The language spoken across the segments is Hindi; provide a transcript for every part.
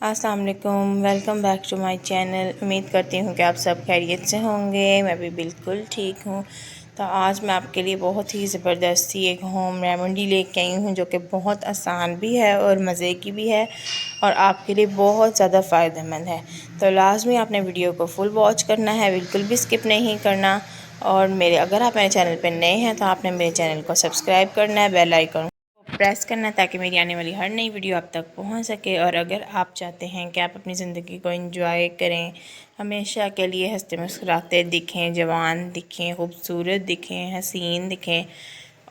अस्सलाम वालेकुम, welcome back to my channel. उम्मीद करती हूँ कि आप सब खैरियत से होंगे। मैं भी बिल्कुल ठीक हूँ। तो आज मैं आपके लिए बहुत ही ज़बरदस्त सी एक होम रेमेडी लेके आई हूँ जो कि बहुत आसान भी है और मज़े की भी है और आपके लिए बहुत ज़्यादा फ़ायदेमंद है। तो लाज़मी आपने वीडियो को फुल वॉच करना है, बिल्कुल भी स्किप नहीं करना। और अगर आप मेरे चैनल पर नए हैं तो आपने मेरे चैनल को सब्सक्राइब करना है, बेल आइकन प्रेस करना है ताकि मेरी आने वाली हर नई वीडियो आप तक पहुंच सके। और अगर आप चाहते हैं कि आप अपनी ज़िंदगी को एंजॉय करें, हमेशा के लिए हंसते मुस्कुराते दिखें, जवान दिखें, खूबसूरत दिखें, हसीन दिखें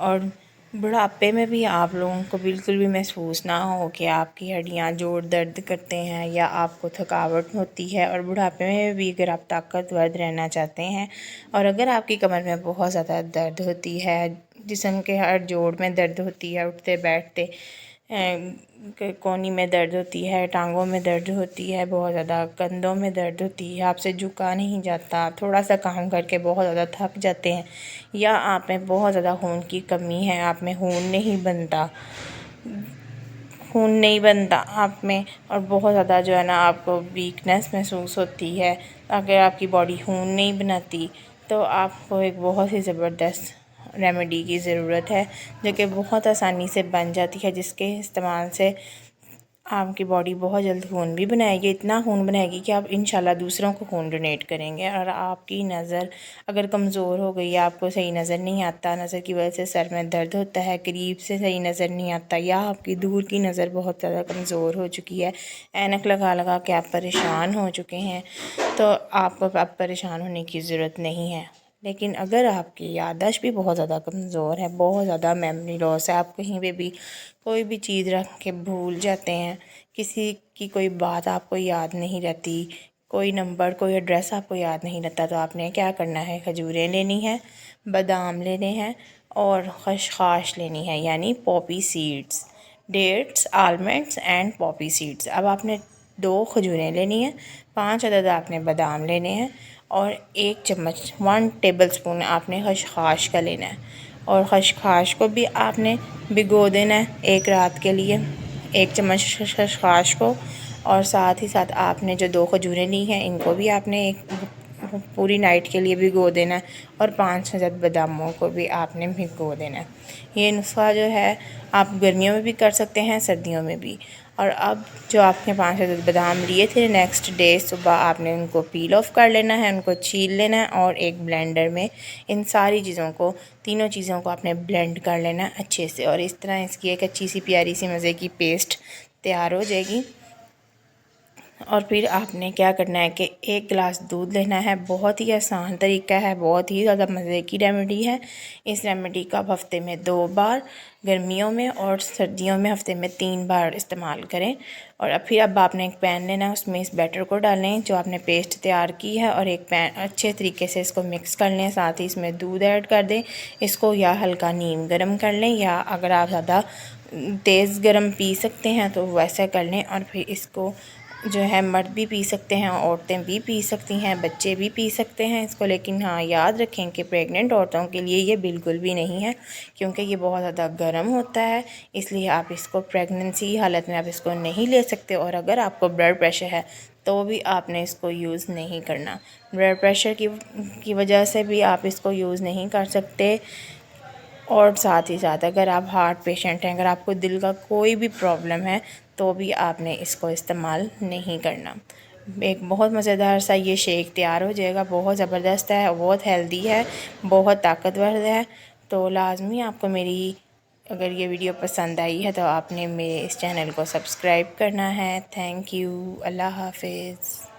और बुढ़ापे में भी आप लोगों को बिल्कुल भी महसूस ना हो कि आपकी हड्डियां जोड़ दर्द करते हैं या आपको थकावट होती है, और बुढ़ापे में भी अगर आप ताकतवर रहना चाहते हैं और अगर आपकी कमर में बहुत ज़्यादा दर्द होती है, जिस्म के हर जोड़ में दर्द होती है, उठते बैठते कोहनी में दर्द होती है, टांगों में दर्द होती है, बहुत ज़्यादा कंधों में दर्द होती है, आपसे झुका नहीं जाता, थोड़ा सा काम करके बहुत ज़्यादा थक जाते हैं, या आप में बहुत ज़्यादा खून की कमी है, आप में खून नहीं बनता आप में, और बहुत ज़्यादा जो है ना आपको वीकनेस महसूस होती है, अगर आपकी बॉडी खून नहीं बनाती तो आपको एक बहुत ही ज़बरदस्त रेमेडी की ज़रूरत है जो कि बहुत आसानी से बन जाती है, जिसके इस्तेमाल से आपकी बॉडी बहुत जल्द खून भी बनाएगी, इतना खून बनाएगी कि आप इंशाल्लाह दूसरों को खून डोनेट करेंगे। और आपकी नज़र अगर कमज़ोर हो गई, आपको सही नज़र नहीं आता, नज़र की वजह से सर में दर्द होता है, करीब से सही नज़र नहीं आता, या आपकी दूर की नज़र बहुत ज़्यादा कमज़ोर हो चुकी है, ऐनक लगा लगा के आप परेशान हो चुके हैं, तो आपको अब परेशान होने की ज़रूरत नहीं है। लेकिन अगर आपकी याददाश्त भी बहुत ज़्यादा कमज़ोर है, बहुत ज़्यादा मेमोरी लॉस है, आप कहीं पे भी कोई भी चीज़ रख के भूल जाते हैं, किसी की कोई बात आपको याद नहीं रहती, कोई नंबर कोई एड्रेस आपको याद नहीं रहता, तो आपने क्या करना है, खजूरें लेनी है, बादाम लेने हैं और खसखस लेनी है, यानी poppy seeds, dates, almonds and poppy seeds. अब आपने 2 खजूरें लेनी है, 5 अदद आपने बादाम लेने हैं और 1 चम्मच 1 टेबलस्पून आपने खसखस का लेना है, और खसखस को भी आपने भिगो देना है एक रात के लिए, 1 चम्मच खसखस को। और साथ ही साथ आपने जो 2 खजूरें ली हैं इनको भी आपने एक पूरी नाइट के लिए भिगो देना है, और 5 अदद बादामों को भी आपने भिगो देना है। ये नुस्खा जो है आप गर्मियों में भी कर सकते हैं, सर्दियों में भी। और अब जो आपने 5 अदद बादाम लिए थे, नेक्स्ट डे सुबह आपने उनको पील ऑफ कर लेना है, उनको छील लेना है और एक ब्लेंडर में इन सारी चीज़ों को, तीनों चीज़ों को आपने ब्लेंड कर लेना है अच्छे से, और इस तरह इसकी एक अच्छी सी प्यारी सी मज़े की पेस्ट तैयार हो जाएगी। और फिर आपने क्या करना है कि 1 गिलास दूध लेना है, बहुत ही आसान तरीका है, बहुत ही ज़्यादा मज़े की रेमेडी है। इस रेमेडी का आप हफ़्ते में 2 बार गर्मियों में और सर्दियों में हफ़्ते में 3 बार इस्तेमाल करें। और अब आपने एक पैन लेना है, उसमें इस बैटर को डालें जो आपने पेस्ट तैयार की है, और एक पैन अच्छे तरीके से इसको मिक्स कर लें, साथ ही इसमें दूध ऐड कर दें, इसको या हल्का नीम गर्म कर लें, या अगर आप ज़्यादा तेज़ गर्म पी सकते हैं तो वैसा कर लें। और फिर इसको जो है मर्द भी पी सकते हैं, औरतें भी पी सकती हैं, बच्चे भी पी सकते हैं इसको। लेकिन हाँ, याद रखें कि प्रेग्नेंट औरतों के लिए ये बिल्कुल भी नहीं है, क्योंकि ये बहुत ज़्यादा गर्म होता है, इसलिए आप इसको प्रेगनेंसी हालत में आप इसको नहीं ले सकते। और अगर आपको ब्लड प्रेशर है तो भी आपने इसको यूज़ नहीं करना, ब्लड प्रेशर की वजह से भी आप इसको यूज़ नहीं कर सकते। और साथ ही साथ अगर आप हार्ट पेशेंट हैं, अगर आपको दिल का कोई भी प्रॉब्लम है तो भी आपने इसको इस्तेमाल नहीं करना। एक बहुत मज़ेदार सा ये शेक तैयार हो जाएगा, बहुत ज़बरदस्त है, बहुत हेल्दी है, बहुत ताकतवर है। तो लाजमी आपको मेरी अगर ये वीडियो पसंद आई है तो आपने मेरे इस चैनल को सब्सक्राइब करना है। थैंक यू, अल्लाह हाफिज़।